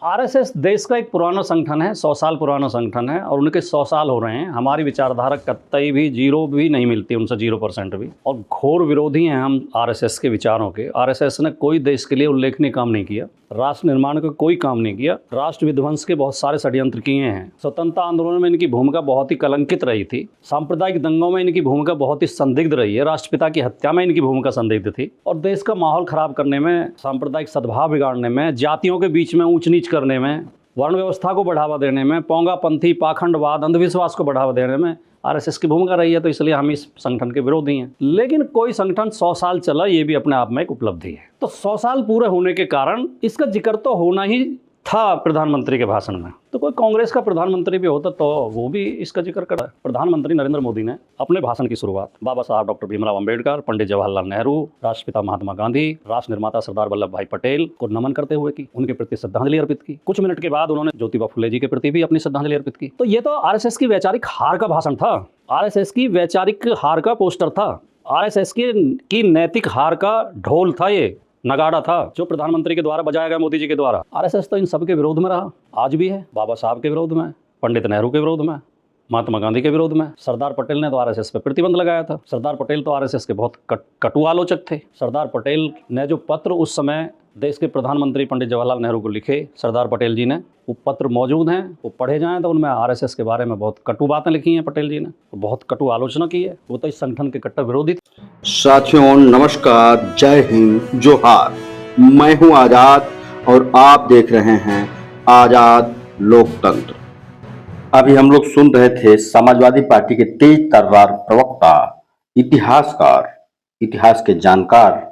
RSS देश का एक पुराना संगठन है, 100 साल पुराना संगठन है और उनके 100 साल हो रहे हैं। हमारी विचारधारा कतई भी जीरो भी नहीं मिलती उनसे, 0% भी, और घोर विरोधी हैं हम आरएसएस के विचारों के। आरएसएस ने कोई देश के लिए उल्लेखनीय काम नहीं किया, राष्ट्र निर्माण का कोई काम नहीं किया, राष्ट्र विध्वंस के बहुत सारे षड्यंत्र किए हैं। स्वतंत्रता आंदोलन में इनकी भूमिका बहुत ही कलंकित रही थी, सांप्रदायिक दंगों में इनकी भूमिका बहुत ही संदिग्ध रही है, राष्ट्रपिता की हत्या में इनकी भूमिका संदिग्ध थी, और देश का माहौल खराब करने में, सांप्रदायिक सद्भाव बिगाड़ने में, जातियों के बीच में ऊंच नीच करने में, वर्ण व्यवस्था को बढ़ावा देने में, पोंगापंथी, पाखंडवाद, अंधविश्वास को बढ़ावा देने में आरएसएस की भूमिका रही है। तो इसलिए हम इस संगठन के विरोधी हैं। लेकिन कोई संगठन 100 साल चला, ये भी अपने आप में एक उपलब्धि है। तो 100 साल पूरे होने के कारण इसका जिक्र तो होना ही था प्रधानमंत्री के भाषण में। तो कोई कांग्रेस का प्रधानमंत्री भी होता तो वो भी इसका जिक्र करा। प्रधानमंत्री नरेंद्र मोदी ने अपने भाषण की शुरुआत बाबा साहब डॉक्टर भीमराव अंबेडकर, पंडित जवाहरलाल नेहरू, राष्ट्रपिता महात्मा गांधी, राष्ट्र निर्माता सरदार वल्लभ भाई पटेल को नमन करते हुए की, उनके प्रति श्रद्धांजलि अर्पित की। कुछ मिनट के बाद उन्होंने ज्योतिबा फुले जी के प्रति भी अपनी श्रद्धांजलि अर्पित की। तो ये तो आरएसएस की वैचारिक हार का भाषण था, आरएसएस की वैचारिक हार का पोस्टर था, आरएसएस की नैतिक हार का ढोल था, ये नगाड़ा था जो प्रधानमंत्री के द्वारा बजाया गया, मोदी जी के द्वारा। आरएसएस तो इन सब के विरोध में रहा, आज भी है। बाबा साहब के विरोध में, पंडित नेहरू के विरोध में, महात्मा गांधी के विरोध में। सरदार पटेल ने तो आरएसएस पे प्रतिबंध लगाया था। सरदार पटेल तो आरएसएस के बहुत कटु आलोचक थे। सरदार पटेल ने जो पत्र उस समय देश के प्रधानमंत्री पंडित जवाहरलाल नेहरू को लिखे, सरदार पटेल जी ने, वो पत्र मौजूद हैं, वो पढ़े जाएं तो उनमें आरएसएस के बारे में बहुत कटु बातें लिखी हैं पटेल जी ने, बहुत कटु आलोचना की है। वो तो इस संगठन के कट्टर विरोधी थे। साथियों नमस्कार, जय हिंद, जोहार। मैं हूं आजाद और आप देख रहे हैं आजाद लोकतंत्र। अभी हम लोग सुन रहे थे समाजवादी पार्टी के तेज तर्रार प्रवक्ता, इतिहासकार, इतिहास के जानकार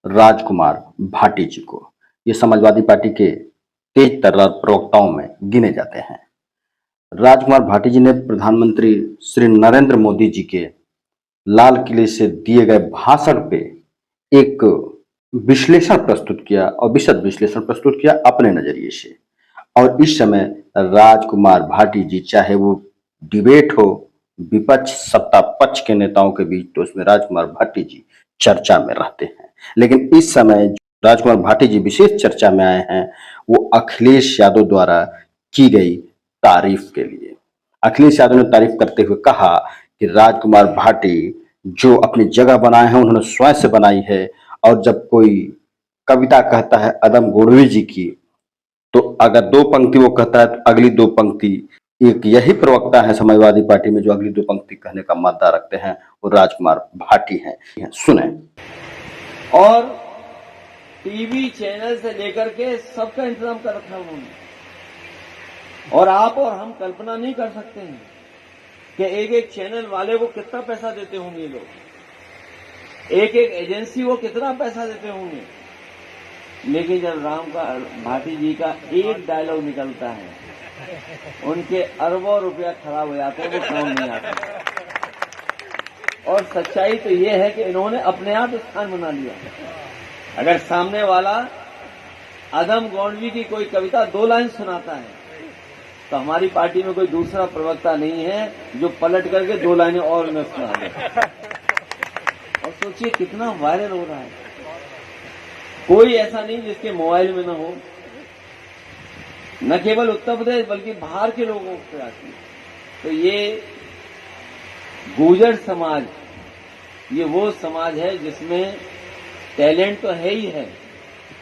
राजकुमार भाटी जी को। ये समाजवादी पार्टी के तेज तर्रार प्रवक्ताओं में गिने जाते हैं। राजकुमार भाटी जी ने प्रधानमंत्री श्री नरेंद्र मोदी जी के लाल किले से दिए गए भाषण पे एक विश्लेषण प्रस्तुत किया और विशद विश्लेषण प्रस्तुत किया अपने नजरिए से। और इस समय राजकुमार भाटी जी, चाहे वो डिबेट हो विपक्ष सत्ता पक्ष के नेताओं के बीच, तो उसमें राजकुमार भाटी जी चर्चा में रहते हैं। लेकिन इस समय राजकुमार भाटी जी विशेष चर्चा में आए हैं वो अखिलेश यादव द्वारा की गई तारीफ के लिए। अखिलेश यादव ने तारीफ करते हुए कहा कि राजकुमार भाटी जो अपनी जगह बनाए हैं उन्होंने स्वयं से बनाई है, और जब कोई कविता कहता है अदम गोडवी जी की, तो अगर 2 पंक्ति वो कहता है तो अगली 2 पंक्ति एक यही प्रवक्ता है समाजवादी पार्टी में जो अगली 2 पंक्ति कहने का मादा रखते हैं, वो राजकुमार भाटी हैं। सुने। और टीवी चैनल से लेकर के सबका इंतजाम कर रखा उन्होंने, और आप और हम कल्पना नहीं कर सकते हैं कि एक एक चैनल वाले वो कितना पैसा देते होंगे, लोग एक एक एजेंसी वो कितना पैसा देते होंगे। लेकिन जब भाटी जी का एक डायलॉग निकलता है, उनके अरबों रुपया खराब हो जाते हैं, वो काम नहीं आता। और सच्चाई तो ये है कि इन्होंने अपने आप स्थान बना लिया। अगर सामने वाला अदम गोडवी की कोई कविता 2 लाइन सुनाता है, तो हमारी पार्टी में कोई दूसरा प्रवक्ता नहीं है जो पलट करके 2 लाइनें और उन्हें सुना दे। और सोचिए कितना वायरल हो रहा है। कोई ऐसा नहीं जिसके मोबाइल में न हो, न केवल उत्तर प्रदेश बल्कि बाहर के लोगों से आती है। तो ये गुर्जर समाज, ये वो समाज है जिसमें टैलेंट तो है ही है,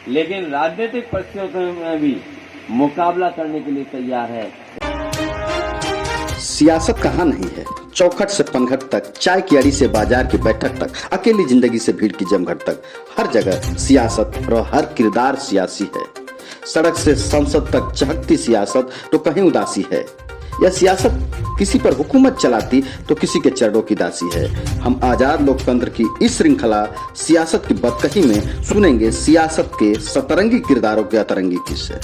लेकिन राजनीतिक परिस्थितियों में भी मुकाबला करने के लिए तैयार है। सियासत कहाँ नहीं है, चौखट से पनघट तक, चाय की अड़ी से बाजार की बैठक तक, अकेली जिंदगी से भीड़ की जमघट तक, हर जगह सियासत और हर किरदार सियासी है। सड़क से संसद तक चहकती सियासत तो कहीं उदासी है। यह सियासत किसी पर हुकूमत चलाती तो किसी के चरणों की दासी है। हम आजाद लोकतंत्र की इस श्रृंखला सियासत की बदकही में सुनेंगे सियासत के सतरंगी किरदारों के अतरंगी किस्से।